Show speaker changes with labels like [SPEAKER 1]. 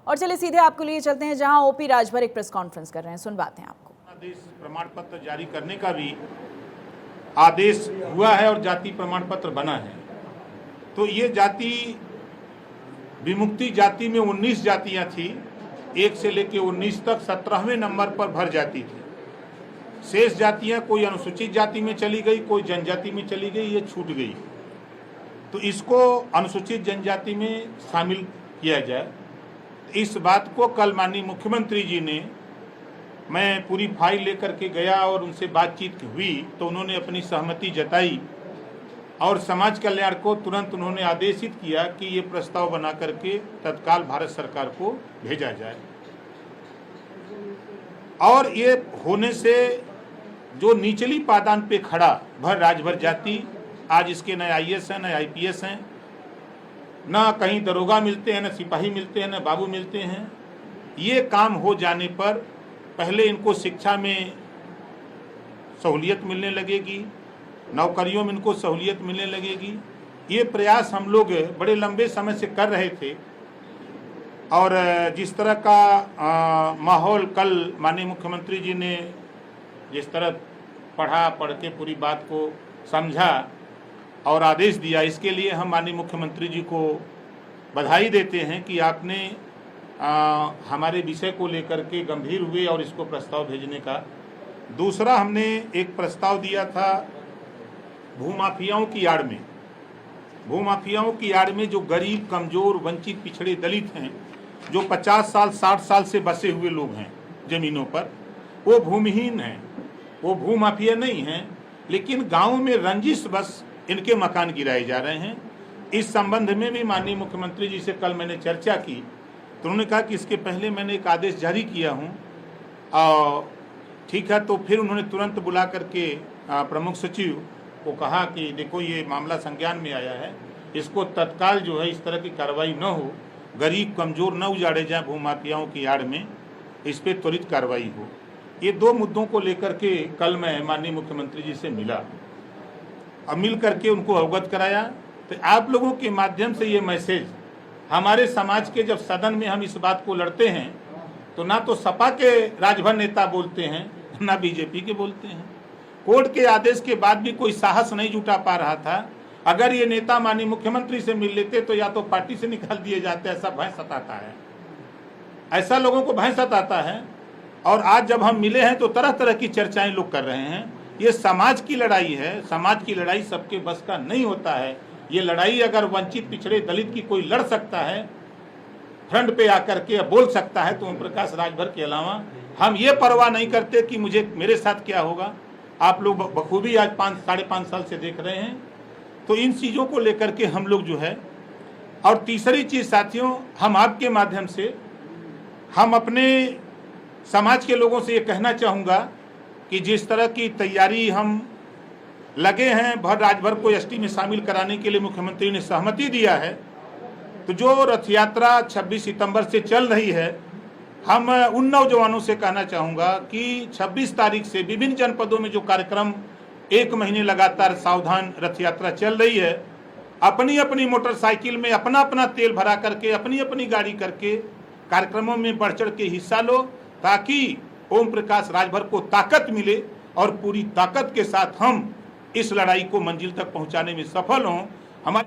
[SPEAKER 1] और चलिए सीधे आपको लिए चलते हैं जहां ओपी राजभर एक प्रेस कॉन्फ्रेंस कर रहे हैं, सुनवाते हैं आपको।
[SPEAKER 2] आदेश प्रमाण पत्र जारी करने का भी आदेश हुआ है और जाति प्रमाण पत्र बना है। तो ये जाति विमुक्ति जाति में 19 जातियां थी, 1 से लेकर 19 तक 17वें नंबर पर भर जाती थी। शेष जातियां कोई अनुसूचित जाति में चली गई, कोई जनजाति में चली गई, ये छूट गई। तो इसको अनुसूचित जनजाति में शामिल किया जाए। इस बात को कल माननीय मुख्यमंत्री जी ने, मैं पूरी फाइल लेकर के गया और उनसे बातचीत हुई तो उन्होंने अपनी सहमति जताई और समाज कल्याण को तुरंत उन्होंने आदेशित किया कि ये प्रस्ताव बना करके तत्काल भारत सरकार को भेजा जाए। और ये होने से जो निचली पायदान पे खड़ा भर राजभर जाति, आज इसके न IAS हैं न IPS हैं, न कहीं दरोगा मिलते हैं, न सिपाही मिलते हैं, न बाबू मिलते हैं। ये काम हो जाने पर पहले इनको शिक्षा में सहूलियत मिलने लगेगी, नौकरियों में इनको सहूलियत मिलने लगेगी। ये प्रयास हम लोग बड़े लंबे समय से कर रहे थे और जिस तरह का माहौल कल माननीय मुख्यमंत्री जी ने जिस तरह पढ़ के पूरी बात को समझा और आदेश दिया, इसके लिए हम माननीय मुख्यमंत्री जी को बधाई देते हैं कि आपने हमारे विषय को लेकर के गंभीर हुए और इसको प्रस्ताव भेजने का। दूसरा, हमने एक प्रस्ताव दिया था भूमाफियाओं की आड़ में। भूमाफियाओं की आड़ में जो गरीब, कमजोर, वंचित, पिछड़े दलित हैं, जो 50 साल 60 साल से बसे हुए लोग हैं जमीनों पर, वो भूमिहीन हैं, वो भूमाफिया नहीं हैं, लेकिन गाँव में रंजिश बस इनके मकान गिराए जा रहे हैं। इस संबंध में भी माननीय मुख्यमंत्री जी से कल मैंने चर्चा की तो उन्होंने कहा कि इसके पहले मैंने एक आदेश जारी किया हूं और ठीक है। तो फिर उन्होंने तुरंत बुला करके प्रमुख सचिव को कहा कि देखो ये मामला संज्ञान में आया है, इसको तत्काल जो है इस तरह की कार्रवाई न हो, गरीब कमजोर न उजाड़े जाए भूमाफियाओं की आड़ में, इस पर त्वरित कार्रवाई हो। ये 2 मुद्दों को लेकर के कल मैं माननीय मुख्यमंत्री जी से मिला और मिल करके उनको अवगत कराया। तो आप लोगों के माध्यम से ये मैसेज हमारे समाज के, जब सदन में हम इस बात को लड़ते हैं तो ना तो सपा के राजभर नेता बोलते हैं, ना बीजेपी के बोलते हैं। कोर्ट के आदेश के बाद भी कोई साहस नहीं जुटा पा रहा था। अगर ये नेता माननीय मुख्यमंत्री से मिल लेते तो या तो पार्टी से निकाल दिए जाते। ऐसा भय सताता है, ऐसा लोगों को भय सताता है। और आज जब हम मिले हैं तो तरह तरह की चर्चाएं लोग कर रहे हैं। ये समाज की लड़ाई है, समाज की लड़ाई सबके बस का नहीं होता है। ये लड़ाई अगर वंचित, पिछड़े, दलित की कोई लड़ सकता है, फ्रंट पे आकर के बोल सकता है, तो ओम प्रकाश राजभर के अलावा हम ये परवाह नहीं करते कि मेरे साथ क्या होगा। आप लोग बखूबी आज 5-5.5 साल से देख रहे हैं। तो इन चीज़ों को लेकर के हम लोग जो है, और तीसरी चीज़ साथियों, हम आपके माध्यम से हम अपने समाज के लोगों से ये कहना चाहूँगा कि जिस तरह की तैयारी हम लगे हैं भर राजभर को ST में शामिल कराने के लिए मुख्यमंत्री ने सहमति दिया है, तो जो रथ यात्रा 26 सितंबर से चल रही है, हम उन नौजवानों से कहना चाहूँगा कि 26 तारीख से विभिन्न जनपदों में जो कार्यक्रम 1 महीने लगातार सावधान रथ यात्रा चल रही है, अपनी अपनी मोटरसाइकिल में अपना अपना तेल भरा करके, अपनी अपनी गाड़ी करके कार्यक्रमों में बढ़ चढ़ के हिस्सा लो, ताकि ओम प्रकाश राजभर को ताकत मिले और पूरी ताकत के साथ हम इस लड़ाई को मंजिल तक पहुंचाने में सफल हों। हमारे